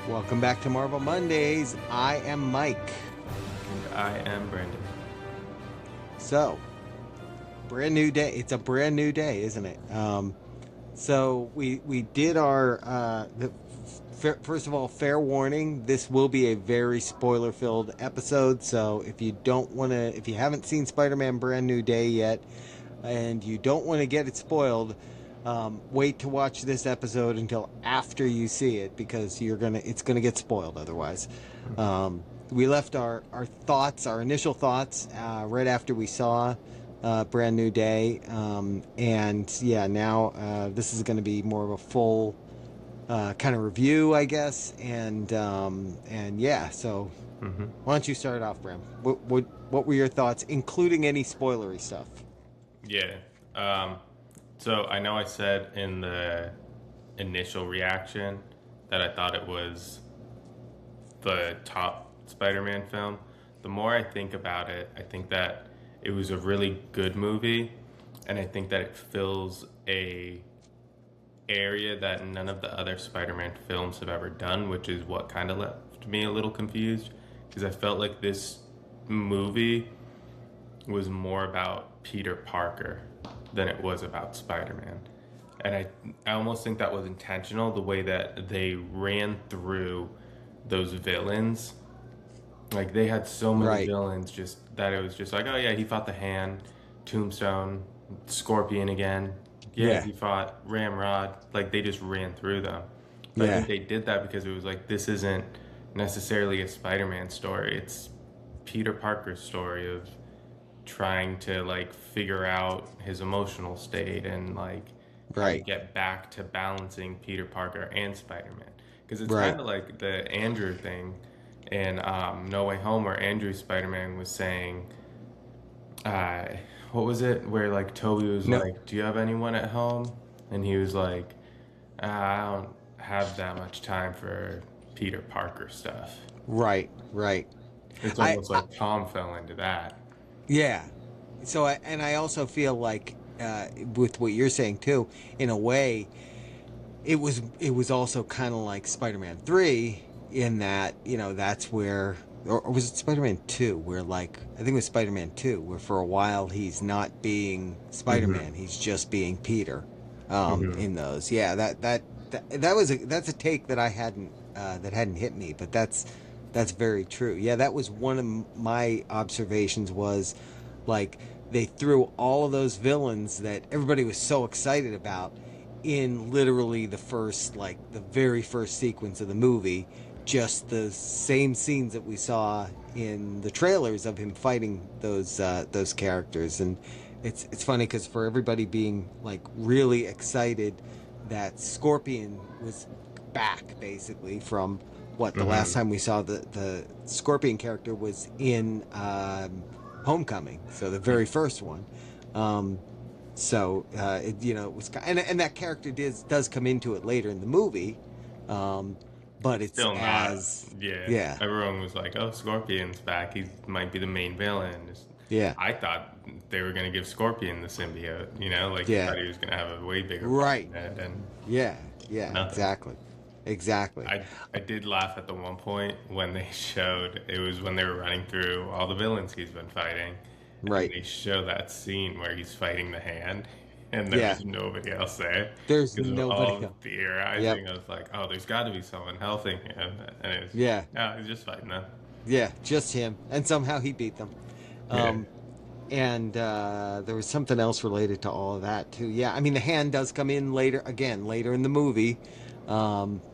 Welcome back to Marvel Mondays. I am Mike. And I am Brandon. So, brand new day. It's a brand new day, isn't it? So we did our first of all, fair warning. This will be a very spoiler filled episode. So if you if you haven't seen Spider-Man Brand New Day yet, and you don't want to get it spoiled, wait to watch this episode until after you see it because it's gonna get spoiled otherwise. We left our thoughts, our initial thoughts, right after we saw Brand New Day, and yeah, now this is going to be more of a full kind of review, I guess, and yeah. So why don't you start off, Bram? What were your thoughts, including any spoilery stuff? Yeah. So I know I said in the initial reaction that I thought it was the top Spider-Man film. The more I think about it, I think that it was a really good movie, and I think that it fills a area that none of the other Spider-Man films have ever done, which is what kind of left me a little confused, because I felt like this movie was more about Peter Parker than it was about Spider-Man. And I almost think that was intentional, the way that they ran through those villains. Like, they had so many villains, just that it was just like, oh yeah, he fought the Hand, Tombstone, Scorpion again. Yeah, he fought Ramrod. Like, they just ran through them. But I think they did that because it was like, this isn't necessarily a Spider-Man story. It's Peter Parker's story of trying to, like, figure out his emotional state and, like, how to get back to balancing Peter Parker and Spider-Man. Because it's kind of like the Andrew thing in No Way Home, where Andrew Spider-Man was saying, what was it? Where, like, Toby was like, do you have anyone at home? And he was like, I don't have that much time for Peter Parker stuff. Right. It's almost like Tom fell into that. Yeah. So, I also feel like, with what you're saying too, in a way, it was also kind of like Spider-Man 3 in that, that's where, or was it Spider-Man 2 where, like, I think it was Spider-Man 2 where for a while he's not being Spider-Man, he's just being Peter, in those. Yeah, that's a take that hadn't hit me, but that's very true. Yeah, that was one of my observations, was like they threw all of those villains that everybody was so excited about in literally the very first sequence of the movie, just the same scenes that we saw in the trailers of him fighting those characters. And it's funny because for everybody being like really excited that Scorpion was back, basically from the last time we saw the Scorpion character was in Homecoming, so the very first one. It was, and that character does come into it later in the movie, but it's still not. Yeah. Everyone was like, "Oh, Scorpion's back. He might be the main villain." I thought they were gonna give Scorpion the symbiote. I thought he was gonna have a way bigger part in it, and nothing. Exactly. I did laugh at the one point when they showed, it was when they were running through all the villains he's been fighting. Right. And they show that scene where he's fighting the Hand, and there's nobody else there. There's nobody else. Theorizing, I was like, oh, there's got to be someone helping him. And it's, no, he's just fighting them. Yeah, just him. And somehow he beat them. And there was something else related to all of that, too. Yeah, I mean, the Hand does come in later in the movie.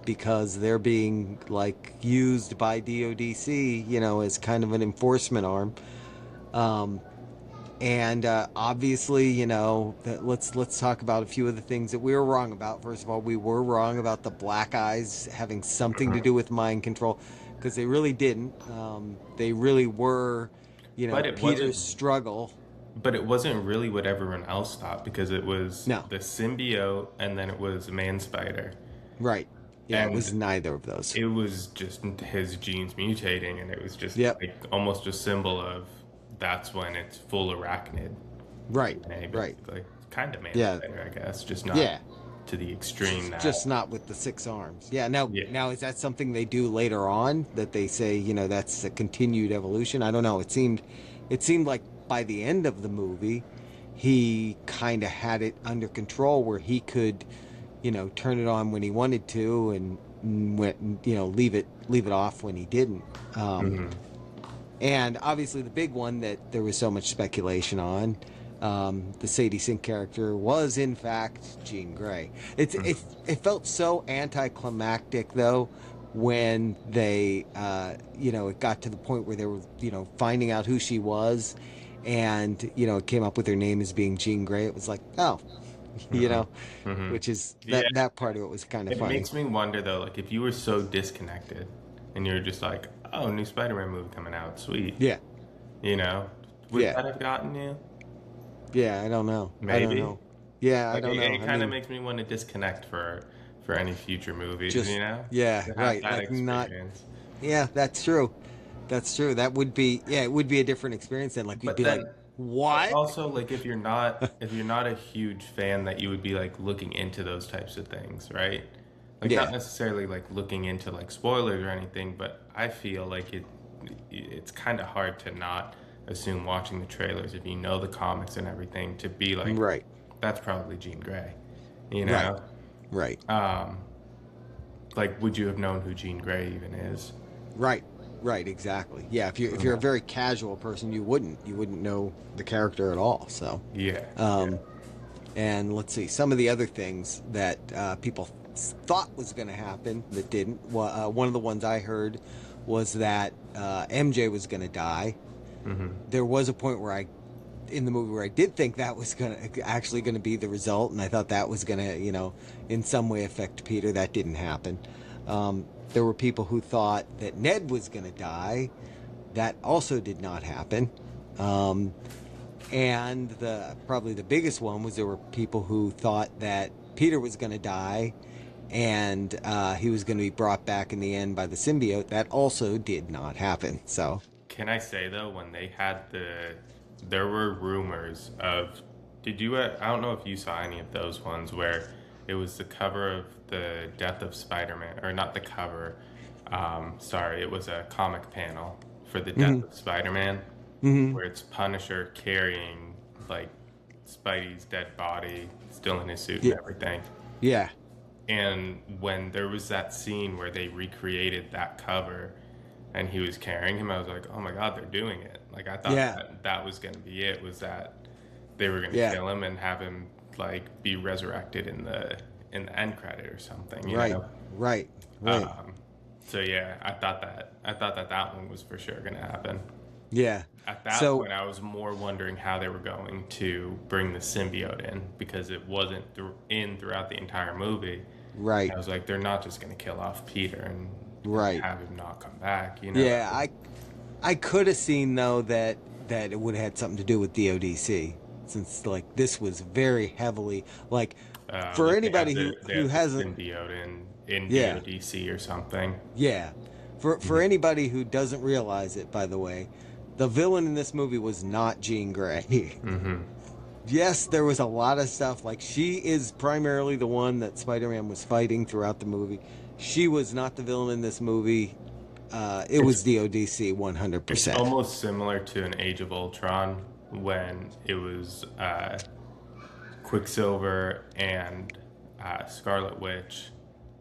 Because they're being, like, used by DODC, as kind of an enforcement arm. Obviously, let's talk about a few of the things that we were wrong about. First of all, we were wrong about the black eyes having something to do with mind control, because they really didn't. They really were, Peter's struggle. But it wasn't really what everyone else thought, because it was the symbiote, and then it was Man-Spider. Right. Yeah, and it was neither of those. It was just his genes mutating, and it was just like almost a symbol of that's when it's full arachnid. Right. Right. Kind of Man-Spider, I guess. Just not to the extreme Just that not with the 6 arms. Yeah. Now, yeah. now is that something they do later on that they say, that's a continued evolution? I don't know. It seemed like by the end of the movie, he kind of had it under control where he could, turn it on when he wanted to and leave it off when he didn't. Um, Hmm. and obviously, the big one that there was so much speculation on, the Sadie Sink character, was in fact Jean Grey. It felt so anticlimactic though when it got to the point where they were finding out who she was, and it came up with her name as being Jean Grey. It was like, oh, you Hmm. know, Hmm. which is Yeah. that part of it was kind of It funny. makes me wonder though, like if you were so disconnected and you're just like, oh, new Spider-Man movie coming out, sweet. Yeah, You know, would yeah, that have gotten you? yeah. I don't know. I don't Maybe. know. Yeah, I Like don't know. it I kind of mean, makes me want to disconnect for any future movies, just you know, yeah, to have right. that Like not. experience. Yeah, that's true. That's true. That would be, yeah, it would be a different experience then. Like you'd But be like, then what? also like if you're not a huge fan that you would be like looking into those types of things, right? Like not Yeah, necessarily like looking into like spoilers or anything, but I feel like it's kind of hard to not assume watching the trailers if you know the comics and everything to be like right, that's probably Jean Grey, you right, know? right, Um, like would you have known who Jean Grey even is? right, right. Exactly. Yeah, if you're a very casual person, you wouldn't know the character at all. So, Yeah, yeah. um, and let's see some of the other things that people thought was going to happen that didn't. One of the ones I heard was that MJ was going to die. Mm-hmm. There was a point where in the movie where I did think that was actually going to be the result, and I thought that was going to, in some way affect Peter. That didn't happen. There were people who thought that Ned was going to die. That also did not happen. Um, and probably the biggest one was there were people who thought that Peter was going to die, and he was going to be brought back in the end by the symbiote. That also did not happen. So Can I say though, when they had there were rumors of, did you, I don't know if you saw any of those ones where it was the cover of the Death of Spider-Man, or not the cover, sorry, it was a comic panel for the Death mhm, of Spider-Man, mhm, where it's Punisher carrying like Spidey's dead body still in his suit and yeah, everything. yeah, And when there was that scene where they recreated that cover and he was carrying him, I was like, oh my God, they're doing it. Like, I thought yeah, that that was going to be it, was that they were going to yeah. kill him and have him, like, be resurrected in the end credit or something, you Right, know? right, right. Um, so yeah, I thought that that one was for sure going to happen. Yeah. At that So point, I was more wondering how they were going to bring the symbiote in because it wasn't throughout the entire movie. right, I was like, they're not just going to kill off Peter and right. have him not come back, you know? Yeah, I could have seen though that it would have had something to do with DODC, since like this was very heavily like for Like anybody who they who have the hasn't. symbiote in Yeah, DODC or something. yeah. For Hmm. anybody who doesn't realize it, by the way, the villain in this movie was not Jean Grey. Hmm. Yes, there was a lot of stuff. Like, she is primarily the one that Spider-Man was fighting throughout the movie. She was not the villain in this movie. It It's was DODC it's 100%. almost similar to an Age of Ultron when it was Quicksilver and Scarlet Witch,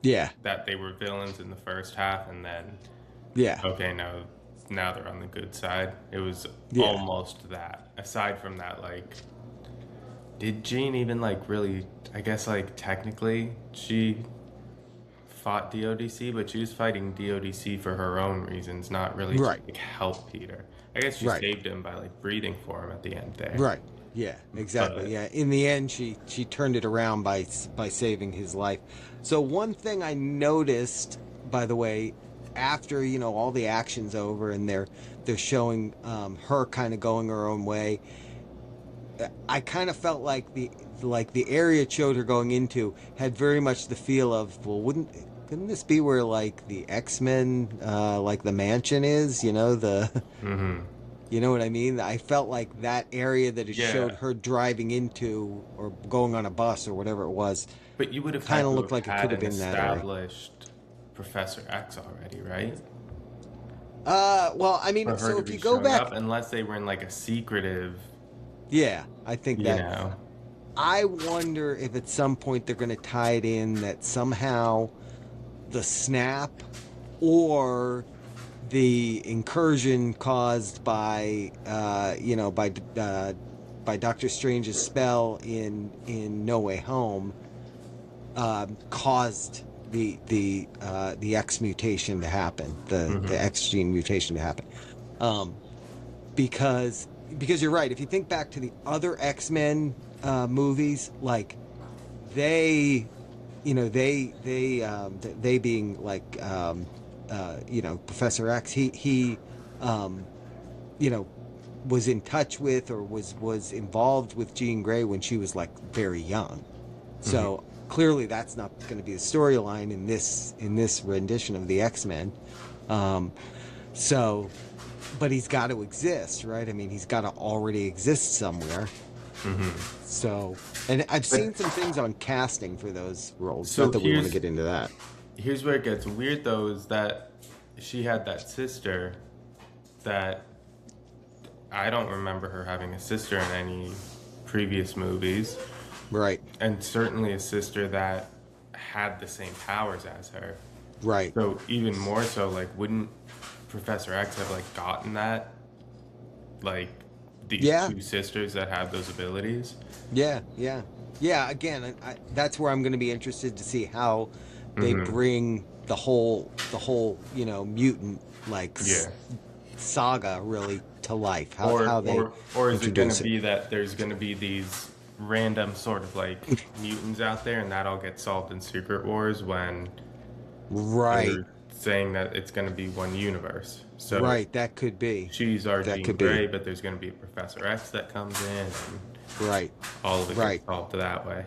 Yeah, that they were villains in the first half, and then yeah, okay, now they're on the good side. It was yeah. almost that. Aside from that, like, did Jean even like really? I guess like technically she fought DODC, but she was fighting DODC for her own reasons, not really to Right, like help Peter. I guess she right, saved him by like breathing for him at the end there. right. Yeah, exactly. But Yeah, in the end, she turned it around by saving his life. So one thing I noticed, by the way, after all the action's over and they're showing her kind of going her own way, I kind of felt like the area it showed her going into had very much the feel of, well, couldn't this be where like the X-Men like the mansion is, the hmm, you know what I mean? I felt like that area that it yeah, showed her driving into or going on a bus or whatever it was. But you would have Kind had of to looked have like it could had have an been that era. established Professor X already, right? Well, I mean, For her so to if be you go showing back, up, unless they were in like a secretive, yeah, I think you that. know. I wonder if at some point they're going to tie it in that somehow the snap or the incursion caused by by Doctor Strange's spell in No Way Home caused the X mutation to happen, the Hmm. X gene mutation to happen. Um, because you're right. If you think back to the other X-Men movies, like they they being like Professor X, he um, you know was in touch with or was involved with Jean Grey when she was like very young. Hmm. So clearly that's not going to be the storyline in this rendition of the X-Men. um, so but he's got to exist, right? I mean, he's got to already exist somewhere. Hmm. So, and I've But seen some things on casting for those roles. Not so that we want to get into that. here's where it gets weird though, is that she had that sister that I don't remember her having a sister in any previous movies, Right, and certainly a sister that had the same powers as her. right. So even more so, like, wouldn't Professor X have like gotten that, like, these Yeah, two sisters that have those abilities? yeah, yeah, yeah. Again, that's where I'm going to be interested to see how they Mm-hmm. bring the whole mutant like Yeah. saga really to life. Or How they or is it going to introduce it. be that there's going to be these random sort of like mutants out there, and that all gets solved in Secret Wars when Right, they're saying that it's going to be one universe? So right. That could be. she's our That Jean could be. Grey, but there's going to be a Professor X that comes in, and Right, all of it gets right. solved that way.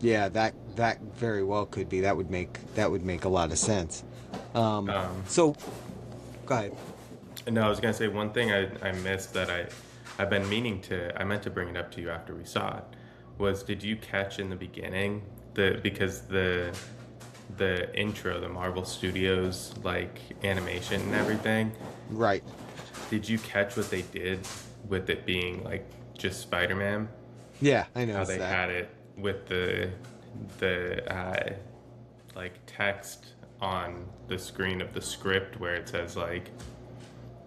Yeah, that very well could be. That would make a lot of sense. Um, So go ahead. no, I was going to say one thing I missed that I've been meaning to. I meant to bring it up to you after we saw it. Was did you catch in the beginning because the intro, the Marvel Studios like animation and everything? Right. Did you catch what they did with it being like just Spider-Man? Yeah, I How noticed they that. had it with the like text on the screen of the script where it says like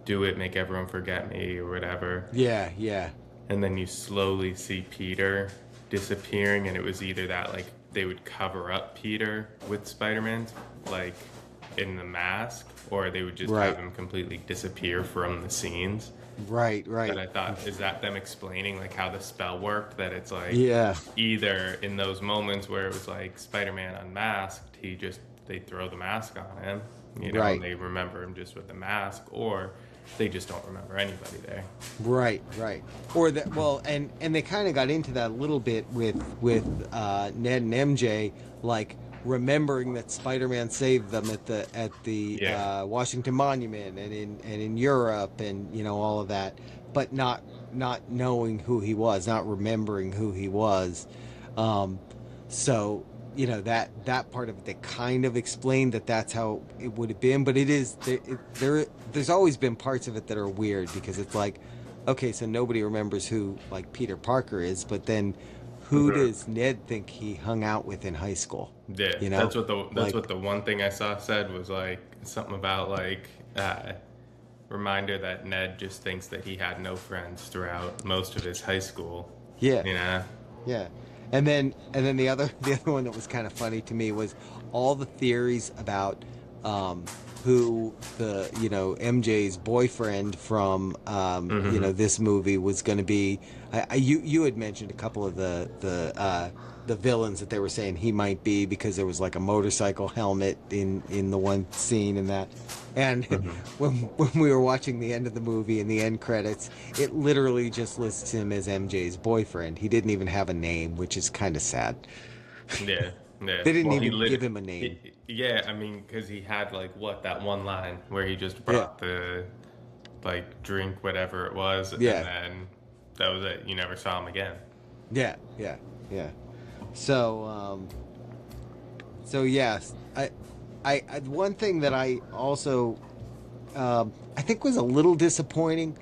"Do it, make everyone forget me" or whatever, Yeah, yeah. and then you slowly see Peter disappearing, and it was either that like they would cover up Peter with Spider-Man like in the mask, or they would just have Right. him completely disappear from the scenes. Right, That right. I thought, is that them explaining like how the spell worked, that it's like Yeah. either in those moments where it was like Spider-Man unmasked, they throw the mask on him, and Right. they remember him just with the mask, or they just don't remember anybody there. Right, right. Or that well, and they kind of got into that a little bit with Ned and MJ, like remembering that Spider-Man saved them at the Yeah. Washington Monument and in Europe and all of that, but not knowing who he was, not remembering who he was. Um, so that part of it, they kind of explained that that's how it would have been, but it is there's always been parts of it that are weird because it's like, okay, so nobody remembers who like Peter Parker is, but then who Mhm. does Ned think he hung out with in high school? Yeah, You know, that's what the one thing I saw said was like something about like reminder that Ned just thinks that he had no friends throughout most of his high school. yeah, You know? yeah. And then the other one that was kind of funny to me was all the theories about um, who the MJ's boyfriend from Hmm. this movie was going to be. You had mentioned a couple of the villains that they were saying he might be because there was like a motorcycle helmet in the one scene and that. And Hmm. when we were watching the end of the movie and the end credits, it literally just lists him as MJ's boyfriend. He didn't even have a name, which is kind of sad. Yeah, yeah. They didn't Well, even give him a name. yeah. I mean, because he had like what, that one line where he just Yeah, brought the like drink, whatever it was, and yeah, then that was it. You never saw him again. yeah, yeah, yeah. So So yes, one thing that I also I think was a little disappointing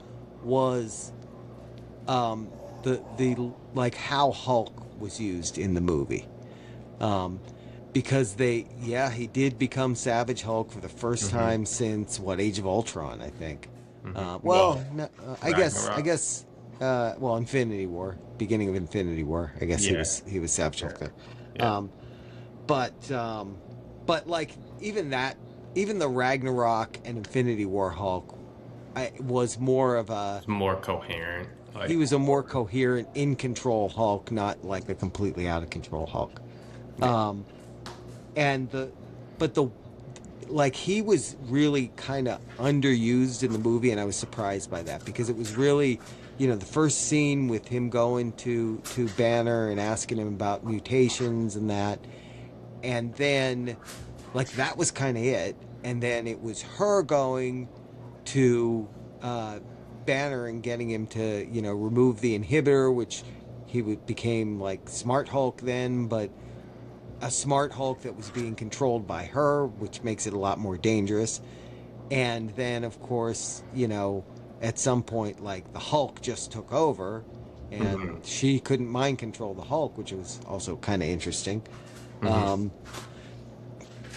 was the like how Hulk was used in the movie. Um, because he did become Savage Hulk for the first Hmm. time since what, Age of Ultron, I think. Well, Well, no, I Ragnarok. guess, well, Infinity War, beginning of Infinity War. I guess Yeah, he was Savage yeah, Hulk there. yeah. Um, but like even that, even the Ragnarok and Infinity War Hulk, was more of a It's more coherent. he Like, was a more coherent, in control Hulk, not like a completely out of control Hulk. yeah. Um, and but the like he was really kind of underused in the movie, and I was surprised by that because it was really, the first scene with him going to Banner and asking him about mutations and that, and then like that was kind of it, and then it was her going to uh, Banner and getting him to remove the inhibitor, which became like Smart Hulk then, but a Smart Hulk that was being controlled by her, which makes it a lot more dangerous. And then, of course, at some point, like the Hulk just took over, and Hmm. she couldn't mind control the Hulk, which was also kind of interesting. Hmm. Um,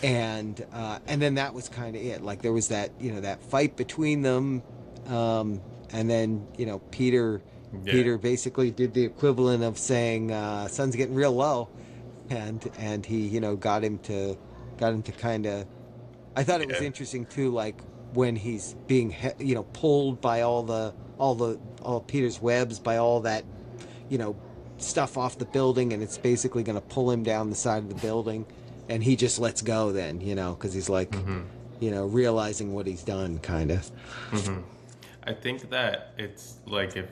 and then that was kind of it. Like there was that that fight between them, and then Yeah, Peter basically did the equivalent of saying, "Sun's getting real low," and he got him to kind of. I thought it was yeah, interesting too, like when he's being pulled by all Peter's webs, by all that you know stuff off the building, and it's basically going to pull him down the side of the building, and he just lets go then, because he's like, hmm, realizing what he's done, kind of. hmm. I think that it's like if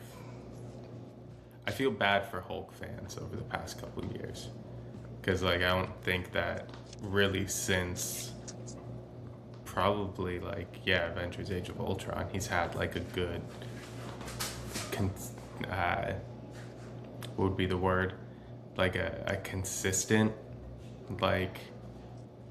I feel bad for Hulk fans over the past couple of years because like I don't think that really since probably like Avengers: Age of Ultron he's had like a good con- uh, what would be the word, like a consistent like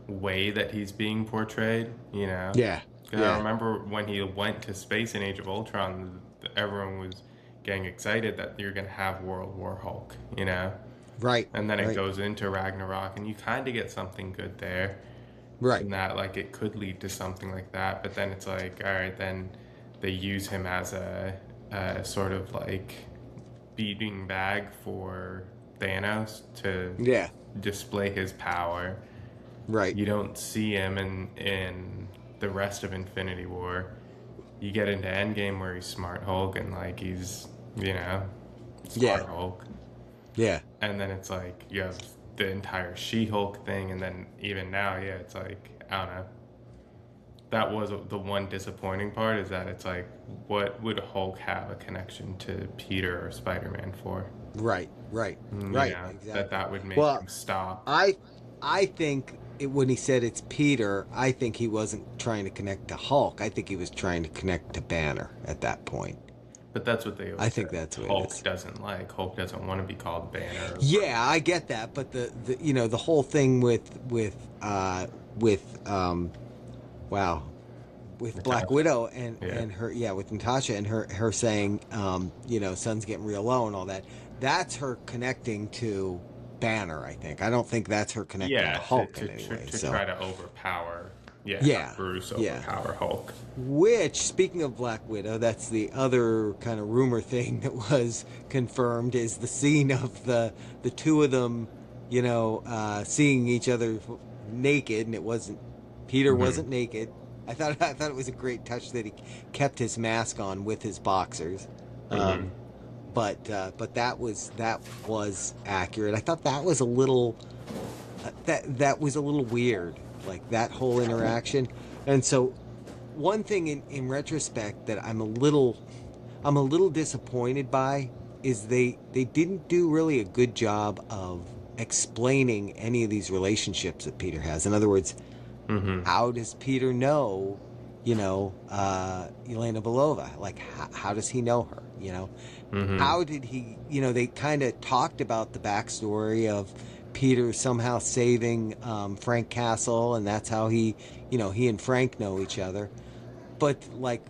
way that he's being portrayed, you know? Yeah, Because I yeah, remember when he went to space in Age of Ultron, everyone was getting excited that you're going to have World War Hulk, you know? right, And then it right, goes into Ragnarok, and you kind of get something good there, right, in that, like, it could lead to something like that. But then it's like, all right, then they use him as a sort of like beating bag for Thanos to yeah, display his power. right, You don't see him in the rest of Infinity War. You get into Endgame where he's Smart Hulk and like he's yeah, Smart Hulk, yeah, and then it's like you have the entire She-Hulk thing, and then even now, yeah, it's like I don't know. That was the one disappointing part is that it's like, what would Hulk have a connection to Peter or Spider-Man for? right, right, You right, know exactly. that would make Well, him stop. I I think when he said it's Peter, I think he wasn't trying to connect to Hulk. I think he was trying to connect to Banner at that point. But that's what they I always think said. that's what it Hulk is. doesn't like. Hulk doesn't want to be called Banner or Yeah, I get that, but the whole thing with wow, with Black Natasha. Widow Yeah. and her, yeah, with Natasha and her saying, Sun's getting real low and all that. That's her connecting to Banner. I think. I don't think that's her connecting to Yeah, to, Hulk to, in any to, way. to So try to overpower, have yeah, Bruce yeah. overpower Hulk. Which, speaking of Black Widow, that's the other kind of rumor thing that was confirmed, is the scene of the two of them, seeing each other naked, and it wasn't Peter Hmm. wasn't naked. I thought it was a great touch that he kept his mask on with his boxers. Hmm. Um, but that was accurate. I thought that was a little that was a little weird, like that whole interaction. And so one thing in retrospect that I'm a little disappointed by is they didn't do really a good job of explaining any of these relationships that Peter has. In other words, Hmm. how does Peter know, Elena Belova? Like, how does he know her? Hmm. How did he? They kind of talked about the backstory of Peter somehow saving Frank Castle, and that's how he and Frank know each other. But like,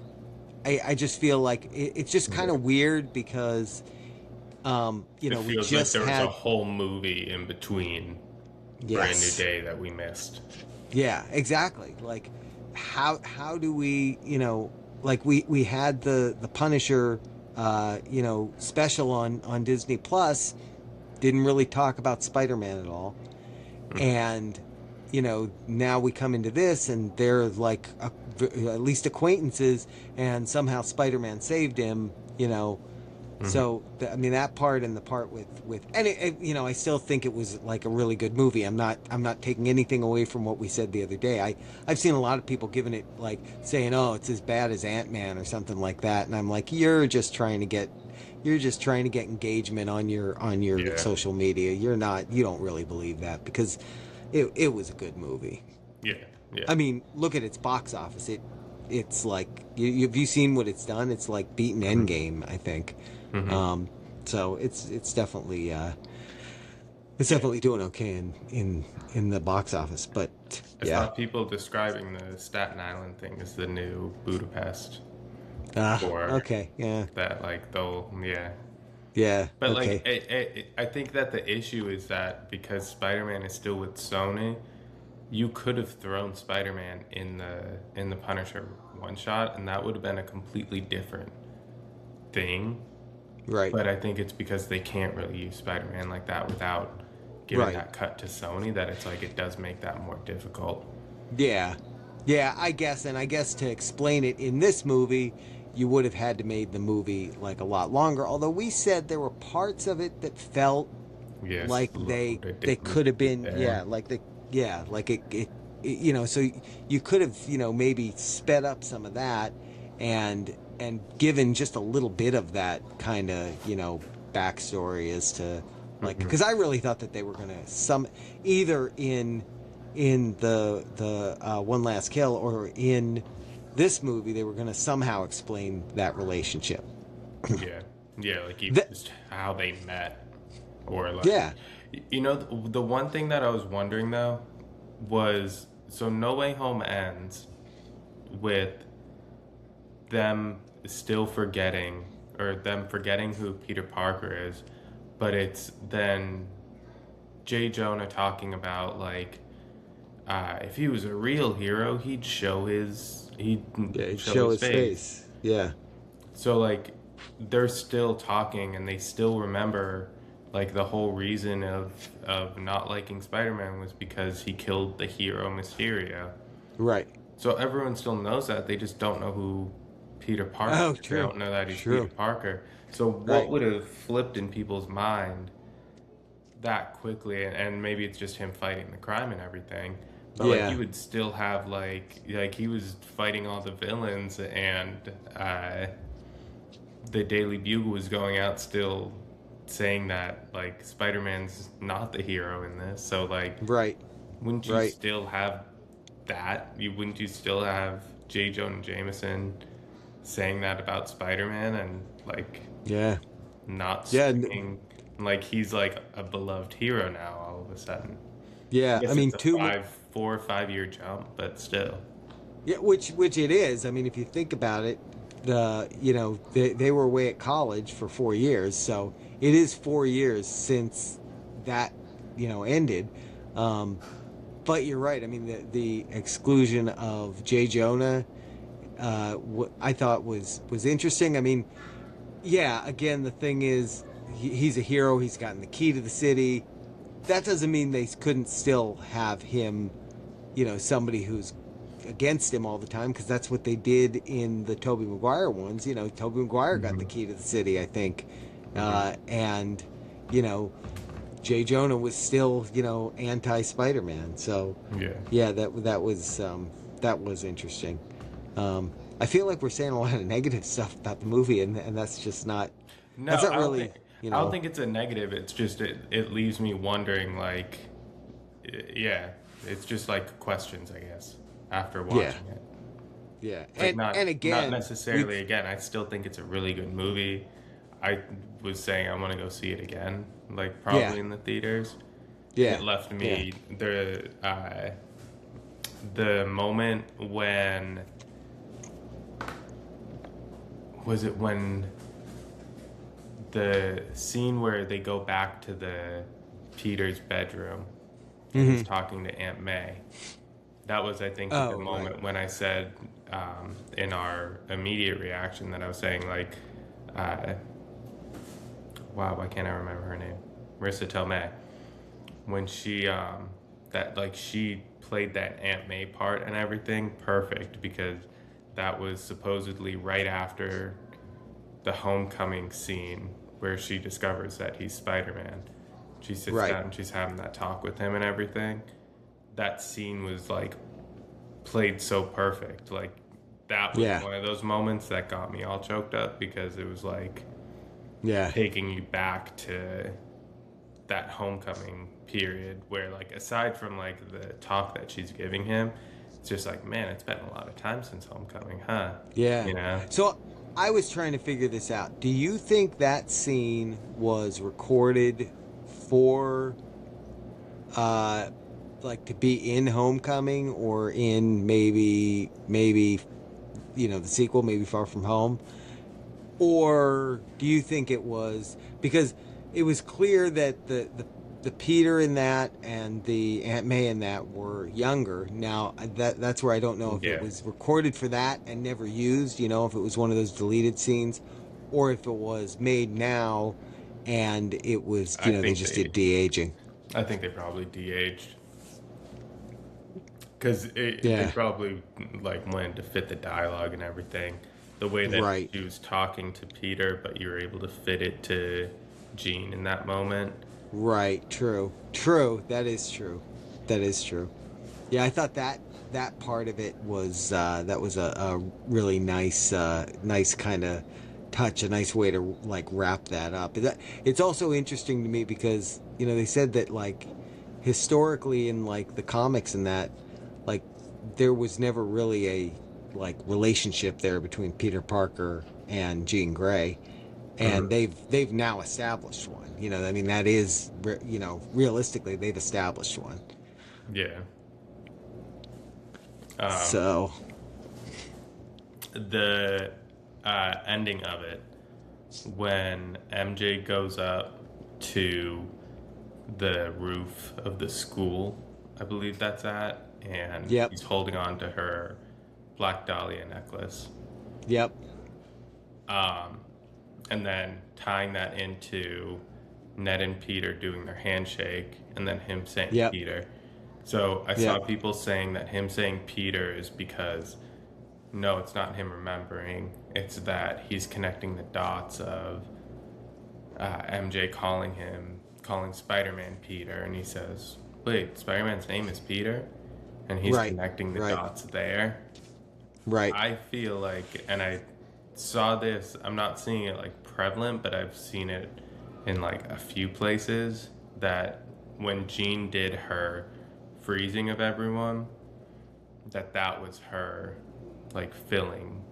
I just feel like it's just kind Yeah. of weird because It we feels like just there was a had. whole movie in between Brand New Yes. Day that we missed. Yeah, exactly. Like, how do we, like we had the Punisher, special on Disney Plus. Didn't really talk about Spider-Man at all, Hmm. and now we come into this, and they're like at least acquaintances, and somehow Spider-Man saved him. Hmm. So I mean that part and the part with and I still think it was like a really good movie. I'm not taking anything away from what we said the other day. I've seen a lot of people giving it like saying, oh, it's as bad as Ant-Man or something like that, and I'm like, you're just trying to get engagement on your Yeah. social media. You don't really believe that because it was a good movie. Yeah. Yeah. I mean, look at its box office. It's like have you seen what it's done? It's like beaten Hmm. Endgame, I think. Hmm. Um, so it's Yeah. definitely doing okay in the box office. But I yeah, saw people describing the Staten Island thing as the new Budapest for okay, yeah, that. Like, they'll, yeah. yeah, But like, okay, I think that the issue is that because Spider-Man is still with Sony, you could have thrown Spider-Man in the Punisher one shot, and that would have been a completely different thing. right, But I think it's because they can't really use Spider-Man like that without giving right, that cut to Sony that it's like it does make that more difficult. yeah, yeah. I guess to explain it in this movie, you would have had to made the movie like a lot longer. Although we said there were parts of it that felt Yes, like slow. they Didn't need could to have be been, there. yeah, like so you could have maybe sped up some of that and given just a little bit of that kind of backstory as to like, Hmm. because I really thought that they were gonna either in the One Last Kill or in this movie they were gonna somehow explain that relationship. Yeah, yeah, like even That, just how they met, or like, yeah, the one thing that I was wondering though was so No Way Home ends with them still forgetting, or them forgetting who Peter Parker is, but it's then Jay Jonah talking about like if he was a real hero, he'd yeah, show show his his face. face, yeah, So like they're still talking and they still remember like the whole reason of not liking Spider-Man was because he killed the hero Mysterio. right. So everyone still knows that. They just don't know who Peter Parker Oh, is. They true. don't know that he's Peter True. Parker. So what Right. would have flipped in people's mind that quickly, and maybe it's just him fighting the crime and everything, but like you Yeah. would still have like he was fighting all the villains, and the Daily Bugle was going out still saying that like Spider-Man's not the hero in this. So like Right. wouldn't you Right. still have that? You wouldn't you still have J. Jonah Jameson saying that about Spider-Man, and like Yeah. not Yeah. swinging like he's like a beloved hero now all of a sudden? I Yeah. I guess mean, it's a 4 or 5 year jump, but still. Yeah, which it is. I mean, if you think about it, they were away at college for 4 years, so it is 4 years since that ended. Um, but you're right. I mean, the exclusion of Jay Jonah, I thought was interesting. I mean, yeah. Again, the thing is, he's a hero. He's gotten the key to the city. That doesn't mean they couldn't still have him, somebody who's against him all the time, because that's what they did in the Tobey Maguire ones. Tobey Maguire got the Hmm. key to the city, I think, Hmm. and you know, Jay Jonah was still anti Spider-Man. So Yeah. yeah, that was interesting. I feel like we're saying a lot of negative stuff about the movie, and that's just not No, that's not really I don't think it's a negative. It's just it leaves me wondering like yeah, it's just like questions, I guess, after yeah, watching it. yeah, Like and not again necessarily we've again. I still think it's a really good movie. I was saying I want to go see it again, like yeah, probably in the theaters. Yeah. It left Yeah. me the moment when was it when the scene where they go back to the Peter's bedroom and he's Hmm. talking to Aunt May. That was, I think, the Oh, right. moment when I said in our immediate reaction that I was saying like, uh, wow, why can't I remember her name? Marissa Tomei. When she that like she played that Aunt May part and everything perfect because that was supposedly right after the homecoming scene where she discovers that he's Spider-Man. She sits Right. down and she's having that talk with him and everything. That scene was like played so perfect. Like that was Yeah. one of those moments that got me all choked up because it was like Yeah. taking you back to that homecoming period where like aside from like the talk that she's giving him, it's just like, man, it's been a lot of time since homecoming, huh? Yeah. You know? So I was trying to figure this out. Do you think that scene was recorded for uh like to be in Homecoming or in maybe the sequel, maybe Far From Home? Or do you think it was because it was clear that the Peter in that and the Aunt May in that were younger. Now that's where I don't know if it Yeah. was recorded for that and never used. If it was one of those deleted scenes, or if it was made now and it was I they think just they did de aging. I think they probably de-aged because they Yeah. probably like wanted to fit the dialogue and everything. The way that Right. she was talking to Peter, but you were able to fit it to Jean in that moment. Right. True. True. That is true. That is true. Yeah, I thought that part of it was that was a really nice kind of touch, a nice way to like wrap that up. It's also interesting to me because they said that like historically in like the comics and that like there was never really a like relationship there between Peter Parker and Jean Grey, and Mhm. they've now established one. I mean that is realistically they've established one. Yeah. Um, So the ending of it when MJ goes up to the roof of the school, I believe that's at, and yep. he's holding on to her Black Dahlia necklace. Yep. Um, and then tying that into Ned and Peter doing their handshake, and then him saying Yep. Peter. So I saw Yep. people saying that him saying Peter is because no, it's not him remembering. It's that he's connecting the dots of MJ calling Spider Man Peter, and he says, wait, Spider Man's name is Peter? And he's Right. connecting the Right. dots there. Right. I feel like, and I saw this, I'm not seeing it like prevalent, but I've seen it in like a few places that when Jean did her freezing of everyone, that was her like filling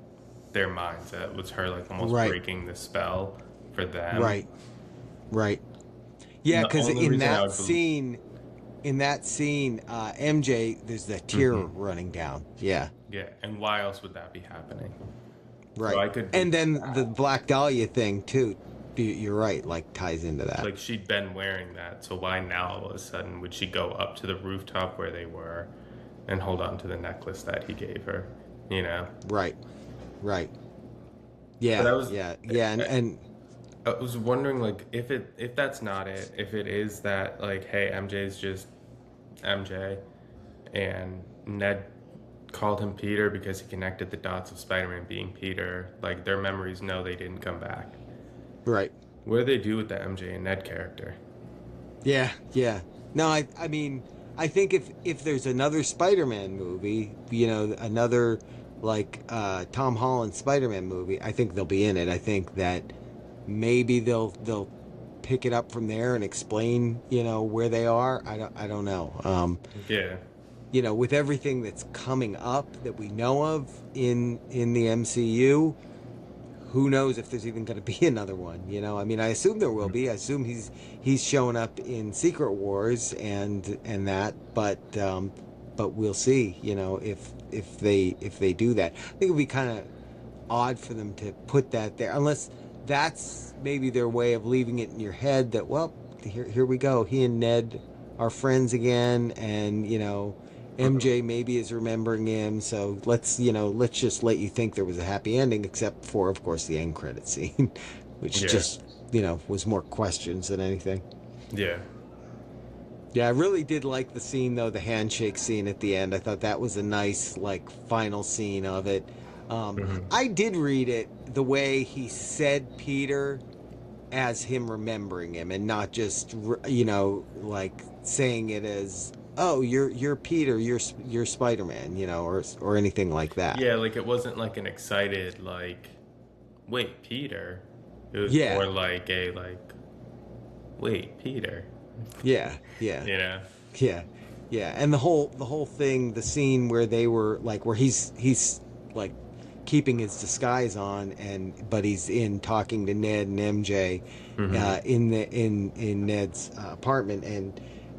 their minds. That was her like almost Right. breaking the spell for them. Right. Right. And Yeah, the because only reason I would in that scene, MJ, there's that tear mm-hmm. running down. Yeah. Yeah, and why else would that be happening? So Right. I could And believe then the that. Black Dahlia thing too. You're right. Like ties into that. Like she'd been wearing that, so why now all of a sudden would she go up to the rooftop where they were and hold on to the necklace that he gave her? You know. Right. Right. But Yeah. I was Yeah. Yeah. And I was wondering like if that's not it, if it is that like hey MJ's just MJ and Ned called him Peter because he connected the dots of Spider-Man being Peter, like their memories know they didn't come back. right. What do they do with the MJ and Ned character? Yeah. Yeah. No, I mean, I think if there's another Spider-Man movie, another like Tom Holland Spider-Man movie, I think they'll be in it. I think that maybe they'll pick it up from there and explain, where they are. I don't know. Yeah. With everything that's coming up that we know of in the MCU, who knows if there's even going to be another one? I mean, I assume there will be. I assume he's showing up in Secret Wars and that, but we'll see. If they do that. I think it'd be kind of odd for them to put that there, unless that's maybe their way of leaving it in your head that, well, here we go. He and Ned are friends again, and MJ maybe is remembering him. So let's just let you think there was a happy ending, except for, of course, the end credit scene, which Yeah. just was more questions than anything. Yeah. Yeah, I really did like the scene though, the handshake scene at the end. I thought that was a nice like final scene of it. Hmm. I did read it the way he said Peter as him remembering him, and not just like saying it as, oh, you're Peter, you're Spider-Man, or anything like that. Yeah, like it wasn't like an excited like, wait, Peter. It was Yeah, more like a like, wait, Peter. yeah, yeah, You know? yeah, yeah. And the whole thing, the scene where they were like, where he's like keeping his disguise on, but he's in talking to Ned and MJ Hmm. in Ned's apartment,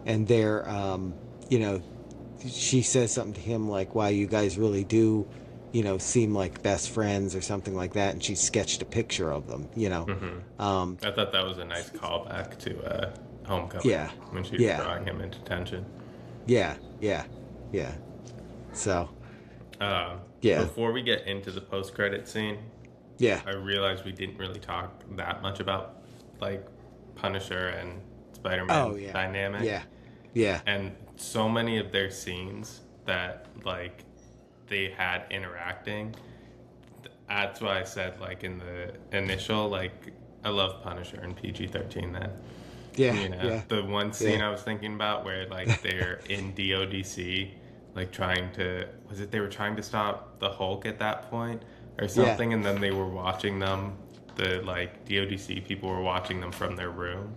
and they're she says something to him like, wow, you guys really do seem like best friends, or something like that, and she sketched a picture of them. Hmm. um I thought that was a nice callback to Homecoming yeah, when she was yeah, drawing him into tension. yeah, yeah, yeah. So Uh, yeah, Before we get into the post-credit scene, yeah. I realized we didn't really talk that much about like Punisher and Oh Spider-Man yeah, dynamic, yeah, yeah, and so many of their scenes that like they had interacting. That's why I said like in the initial like I love Punisher and PG-13 then. yeah, yeah, The one yeah, scene I was thinking about where like they're in DODC, like trying to, was it they were trying to stop the Hulk at that point or yeah, something, and then they were watching them, the like DODC people were watching them from their room,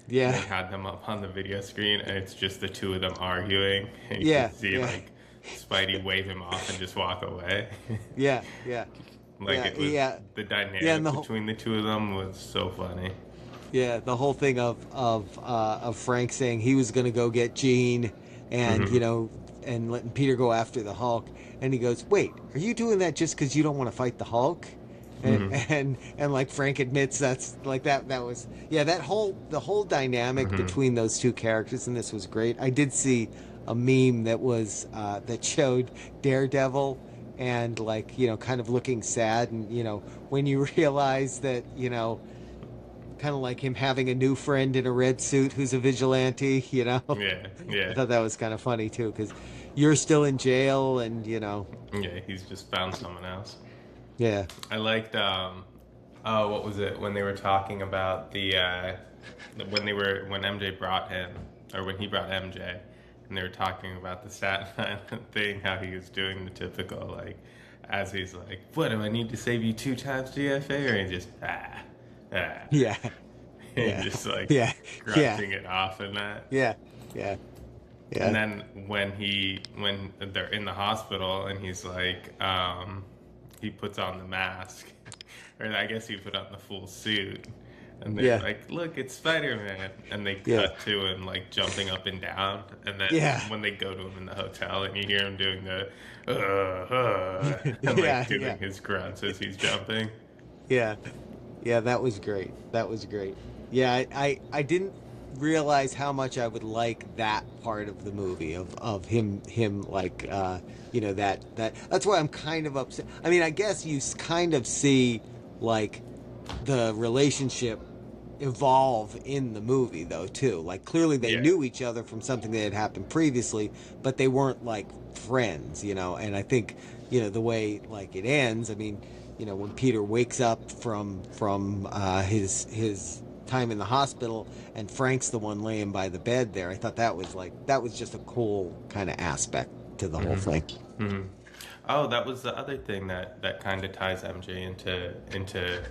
and yeah, they had them up on the video screen, and it's just the two of them arguing, and you yeah, just see yeah, like Spidey wave him off and just walk away. yeah, yeah, Like yeah, it was, yeah, the yeah, and dynamic between the two of them was so funny. the whole thing of Frank saying he was going to go get Jean, and Hmm. and letting Peter go after the Hulk, and he goes, "Wait, are you doing that just because you don't want to fight the Hulk?" And, Hmm. and like Frank admits that's like that was, yeah, the whole dynamic Hmm. between those two characters in this was great. I did see a meme that showed Daredevil, and like kind of looking sad, and when you realize that kind of like him having a new friend in a red suit who's a vigilante. Yeah, I yeah. thought that was kind of funny too, because you're still in jail, and Yeah, he's just found someone else. yeah, I liked oh, what was it when they were talking about when MJ brought him, or when he brought MJ, and they were talking about the Staten Island thing, how he was doing the typical like, as he's like, what do I need to save you 2 times GFA, or he just ah, yeah, and yeah, just like yeah, yeah, grunting it off and that. yeah, yeah, And yeah, then when they're in the hospital and he's like, he puts on the mask, or I guess he put on the full suit, and they're yeah, like, "Look, it's Spider-Man," and they yeah, cut to him like jumping up and down, and then yeah, when they go to him in the hotel, and you hear him doing the and like yeah, yeah, doing his grunts as he's jumping. yeah. Yeah, that was great. That was great. Yeah, I didn't realize how much I would like that part of the movie, of him like that's why I'm kind of upset. I mean, I guess you kind of see like the relationship evolve in the movie though too. Like clearly they Yeah. knew each other from something that had happened previously, but they weren't like friends. And I think the way like it ends, I mean, when Peter wakes up from his time in the hospital, and Frank's the one laying by the bed there. I thought that was just a cool kind of aspect to the whole Hmm. thing. Hmm. Oh, that was the other thing that kind of ties MJ into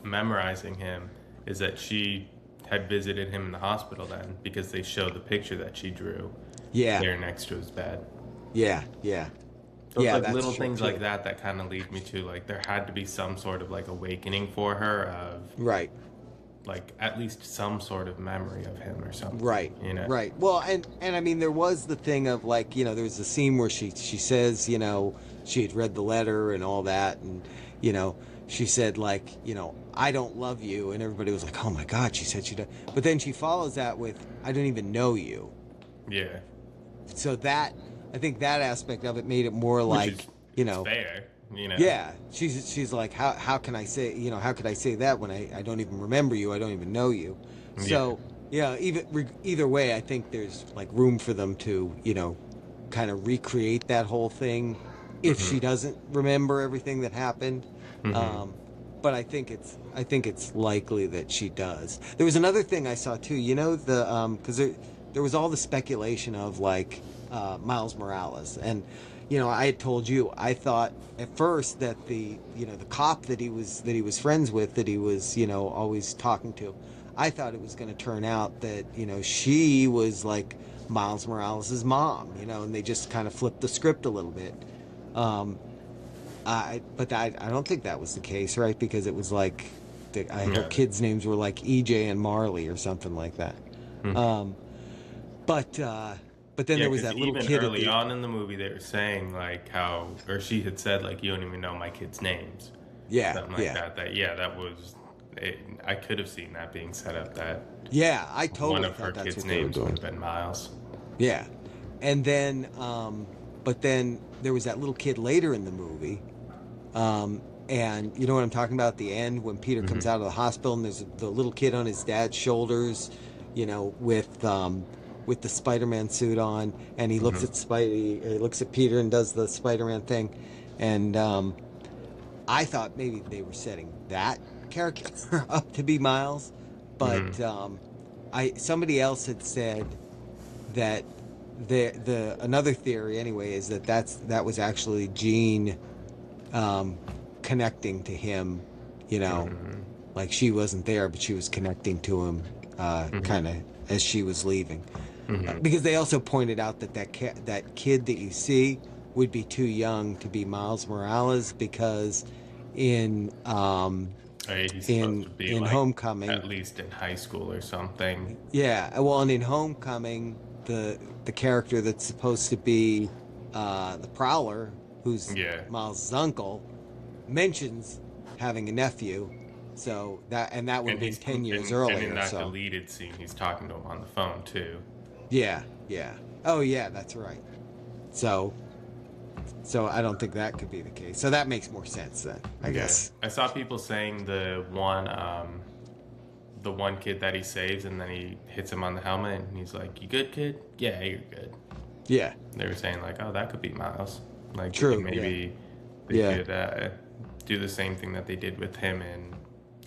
memorizing him, is that she had visited him in the hospital then, because they showed the picture that she drew Yeah, there next to his bed. yeah, yeah, So it's Yeah, like that's little true things like too. that kind of lead me to like there had to be some sort of like awakening for her of Right. like at least some sort of memory of him or something, Right, you know? right. Well, and I mean, there was the thing of like, there was a scene where she says, she had read the letter and all that, and you know, she said like, I don't love you, and everybody was like, oh my God, she said she does. But then she follows that with, I don't even know you. Yeah. So that, I think that aspect of it made it more Which is like, it's fair, you know. yeah, she's like, how can I say, how could I say that when I don't even remember you, I don't even know you. Yeah. So yeah, either way, I think there's like room for them to kind of recreate that whole thing if Mhm. she doesn't remember everything that happened. Mhm. Um, but I think it's likely that she does. There was another thing I saw too. The because there was all the speculation of like Miles Morales, and I had told you I thought at first that the cop that he was friends with, that he was always talking to, I thought it was going to turn out that she was like Miles Morales' mom, and they just kind of flipped the script a little bit. Um, but I don't think that was the case, right? Because it was like her Yeah. kids' names were like EJ and Marley or something like that. Mhm. Um, but then Yeah, there was because that little even kid at early the on in the movie, they were saying like how, or she had said like, you don't even know my kids' names, yeah, something like yeah, that. That yeah, that was. I could have seen that being set up that yeah. I one totally of her thought that's kids' what they were names would doing. have been Miles. Yeah, and then but then there was that little kid later in the movie. And you know what I'm talking about at the end when Peter Hmm. comes out of the hospital and there's the little kid on his dad's shoulders, with the Spider-Man suit on, and he looks Hmm. at Spidey, he looks at Peter and does the Spider-Man thing, and I thought maybe they were setting that character up to be Miles, Hmm. but I somebody else had said that the another theory anyway is that was actually Jean um, connecting to him, you know, Hmm. like she wasn't there, but she was connecting to him, kind Hmm. of as she was leaving. Hmm. Because they also pointed out that kid that you see would be too young to be Miles Morales because in um, He's supposed in to be in like Homecoming, at least in high school or something. yeah, well, and in Homecoming, the character that's supposed to be the Prowler, who's Yeah. Miles' uncle, mentions having a nephew, so that would And have been he's 10 years and in earlier. that So deleted scene, he's talking to him on the phone too. yeah, yeah. Oh yeah, that's right. So I don't think that could be the case. So that makes more sense then, I Yeah, guess. I saw people saying the one kid that he saves, and then he hits him on the helmet, and he's like, "You good, kid? Yeah, you're good." Yeah, They were saying like, "Oh, that could be Miles." Like true. Yeah, maybe they yeah, could do the same thing that they did with him in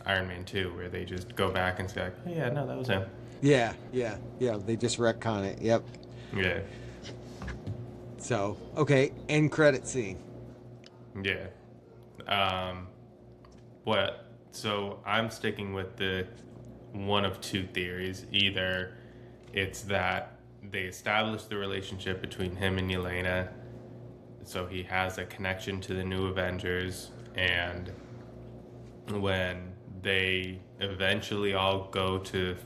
Iron Man 2, where they just go back and say like, "Oh yeah, no, that was him." yeah, yeah, yeah. They just retcon it. Yep. Yeah, So okay, end credit scene. yeah. Um, what? So I'm sticking with the one of two theories. Either it's that they established the relationship between him and Yelena, so he has a connection to the new Avengers, and when they eventually all go to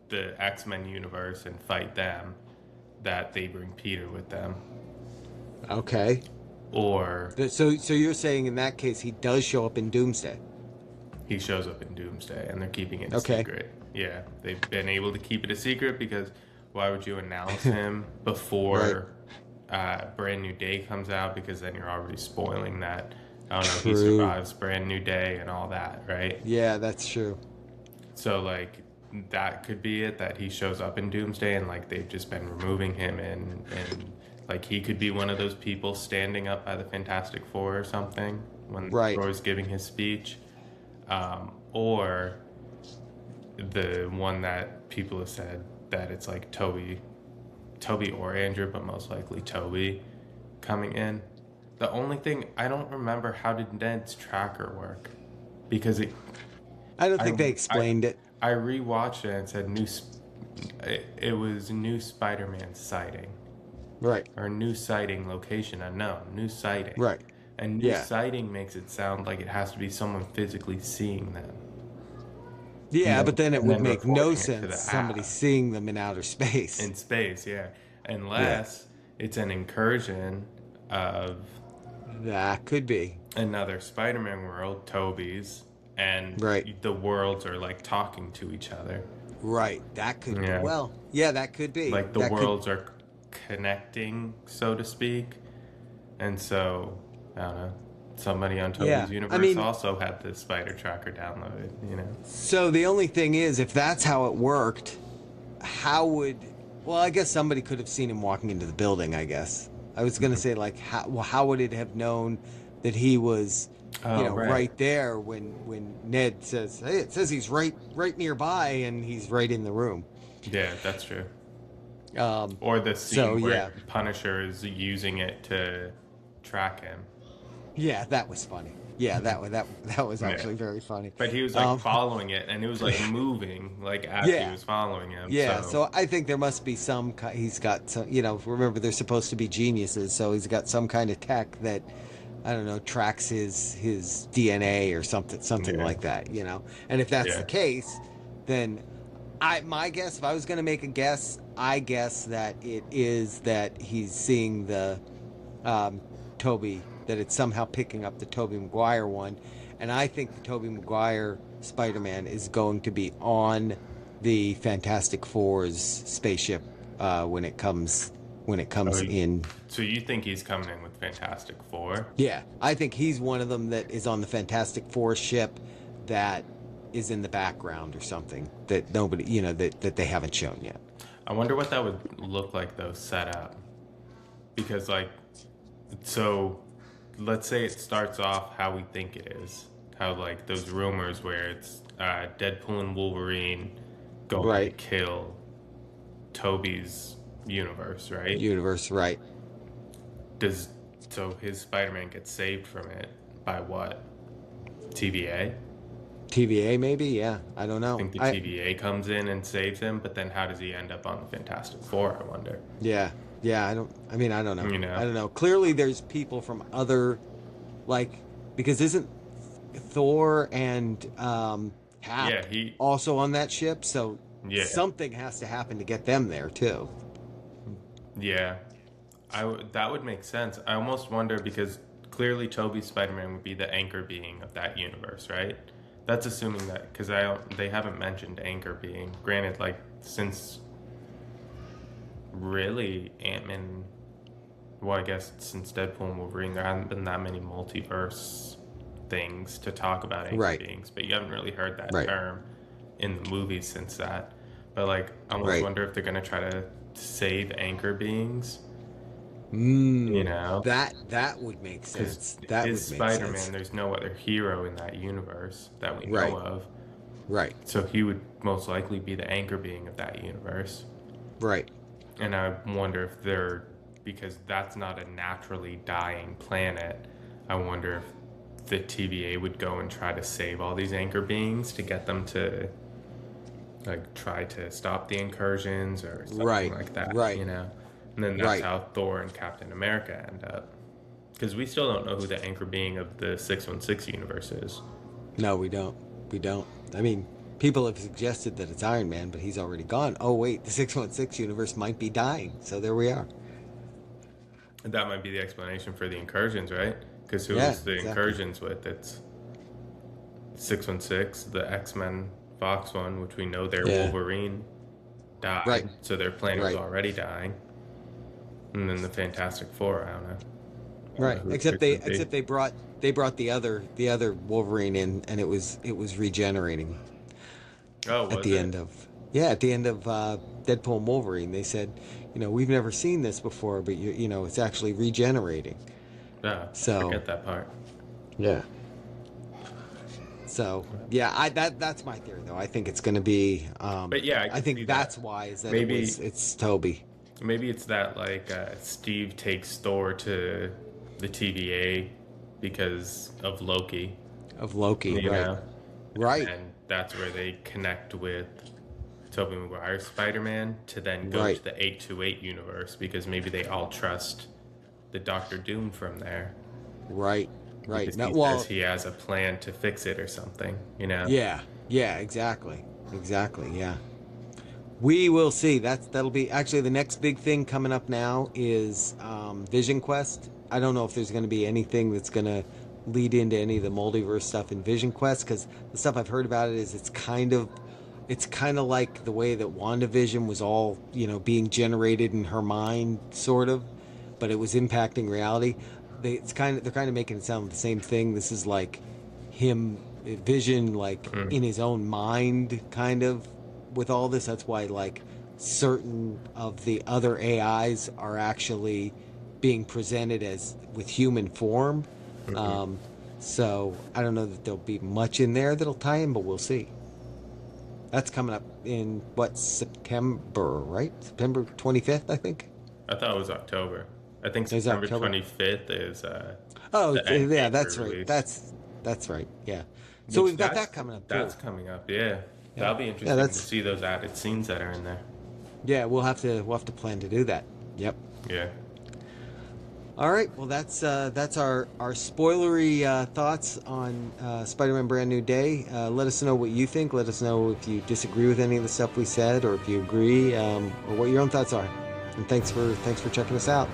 the X-Men universe and fight them, that they bring Peter with them. Okay. Or So you're saying in that case he does show up in Doomsday? he shows up in Doomsday and they're keeping it a Okay. secret. Yeah, they've been able to keep it a secret because why would you announce him Right. before Brand New Day comes out? Because then you're already spoiling that. I don't know. He True. survives Brand New Day and all that, right? Yeah, that's true. So like that could be it, that he shows up in Doomsday and like they've just been removing him, and like he could be one of those people standing up by the Fantastic Four or something when Right. Thor's giving his speech, or the one that people have said that it's like Toby or Andrew, but most likely Toby coming in. The only thing I don't remember, how did Ned's tracker work? Because I don't I think they I explained it. I rewatched it and it said it was new Spider-Man sighting. Right. Or new sighting, location unknown, new sighting. Right. And new Yeah. sighting makes it sound like it has to be someone physically seeing them. Yeah, but then it And would then make no reporting it to sense the somebody app seeing them in outer space. in space, yeah. Yeah. Unless it's an incursion of That could be. another Spider-Man world, Toby's, and Right. the worlds are like talking to each other. Right. That could be. Yeah. Well, yeah, that could be. Like the That could. worlds are connecting, so to speak. And so, I don't know, somebody on Yeah. Toby's I universe mean, also had the spider tracker downloaded, you know? so the only thing is, if that's how it worked, how would. Well, I guess somebody could have seen him walking into the building, I guess. I was going to say, like, how would it have known that he was, Oh, right. right there when Ned says, hey, it says he's right nearby and he's right in the room. Yeah, that's true. Um, Or the so, scene yeah. where Punisher is using it to track him. Yeah, that was funny. Yeah, that was Yeah. actually very funny. But he was like following it, and it was like moving, like as he Yeah. was following him. Yeah, So, so I think there must be he's got some, remember they're supposed to be geniuses, so he's got some kind of tech that, I don't know, tracks his DNA or something yeah, like that, And if that's yeah. the case, then my guess, if I was going to make a guess, I guess that it is that he's seeing the Toby, that it's somehow picking up the Tobey Maguire one, and I think the Tobey Maguire Spider-Man is going to be on the Fantastic Four's spaceship when it comes Oh, in. so you think he's coming in with Fantastic Four? Yeah, I think he's one of them that is on the Fantastic Four ship that is in the background or something that nobody, that they haven't shown yet. I wonder what that would look like though, set up. Because like, so let's say it starts off how we think it is. How like those rumors where it's Deadpool and Wolverine going to Right. kill Toby's universe, right? Universe, right? Does so his Spider-Man gets saved from it by what? TVA? TVA, maybe. Yeah, I don't know. I think the TVA comes in and saves him, but then how does he end up on the Fantastic Four? I wonder. Yeah, yeah. I don't know. You know? I don't know. Clearly, there's people from other, like, because isn't Thor and Hap Yeah, he. also on that ship? So Yeah, something has to happen to get them there too. yeah. That would make sense. I almost wonder because clearly Toby's Spider-Man would be the anchor being of that universe, right? That's assuming that because they haven't mentioned anchor being. Granted, like since really Ant-Man, well, I guess since Deadpool and Wolverine, there haven't been that many multiverse things to talk about anchor Right. beings, but you haven't really heard that Right. term in the movies since that. But like, I almost Right. wonder if they're gonna try to save anchor beings. That would make sense. That would His make Spider-Man, sense. there's no other hero in that universe that we Right. know of. Right. So he would most likely be the anchor being of that universe. Right. And I wonder if because that's not a naturally dying planet, I wonder if the TVA would go and try to save all these anchor beings to get them to like try to stop the incursions or something Right. like that, Right. And then that's Right. how Thor and Captain America end up. Because we still don't know who the anchor being of the 616 universe is. No, we don't. We don't. I mean, people have suggested that it's Iron Man, but he's already gone. Oh wait, the 616 universe might be dying. So there we are. And that might be the explanation for the incursions, right? Because who Yeah, is the exactly. incursions with? It's 616, the X-Men Fox one, which we know their Yeah. Wolverine died. Right. So their planet was Right. already dying. And then the Fantastic Four, I don't know. Right. Who Except it they could be. except they brought the other Wolverine in, and it was regenerating Oh, at was the it? end of Deadpool and Wolverine. They said, we've never seen this before, but it's actually regenerating. Yeah, So- forget that part. Yeah. So yeah, that's my theory though. I think it's going to be. But yeah, I I can think see that's that. why is that Maybe- it's Toby. Maybe it's that like Steve takes Thor to the TVA because of Loki, Of Loki, you right? know? Right. And that's where they connect with Tobey Maguire's Spider-Man to then go Right, to the 828 universe because maybe they all trust the Doctor Doom from there right, right. because No, he says well, he has a plan to fix it or something, you know? yeah, yeah, exactly, exactly, yeah. We will see. That'll be actually the next big thing coming up now is Vision Quest. I don't know if there's going to be anything that's going to lead into any of the multiverse stuff in Vision Quest because the stuff I've heard about it is it's kind of like the way that WandaVision was all being generated in her mind, sort of, but it was impacting reality. They're kind of making it sound like the same thing. This is like him Vision like Mm, in his own mind, kind of with all this. That's why like certain of the other AIs are actually being presented as with human form. mm-hmm. Um, so I don't know that there'll be much in there that'll tie in, but we'll see. That's coming up in what, September, right? September 25th, I think. I thought it was October. I think Is September October? 25th is Oh, the end yeah, date for that's right. release. That's right. Yeah. So Which we've got that coming up too. that's coming up, yeah. Yeah. That'll be Yeah, interesting to that's see those added scenes that are in there. yeah, we'll have to plan to do that. Yep. Yeah. All right. Well, that's our spoilery thoughts on Spider-Man: Brand New Day. Let us know what you think. Let us know if you disagree with any of the stuff we said, or if you agree, or what your own thoughts are. And thanks for checking us out.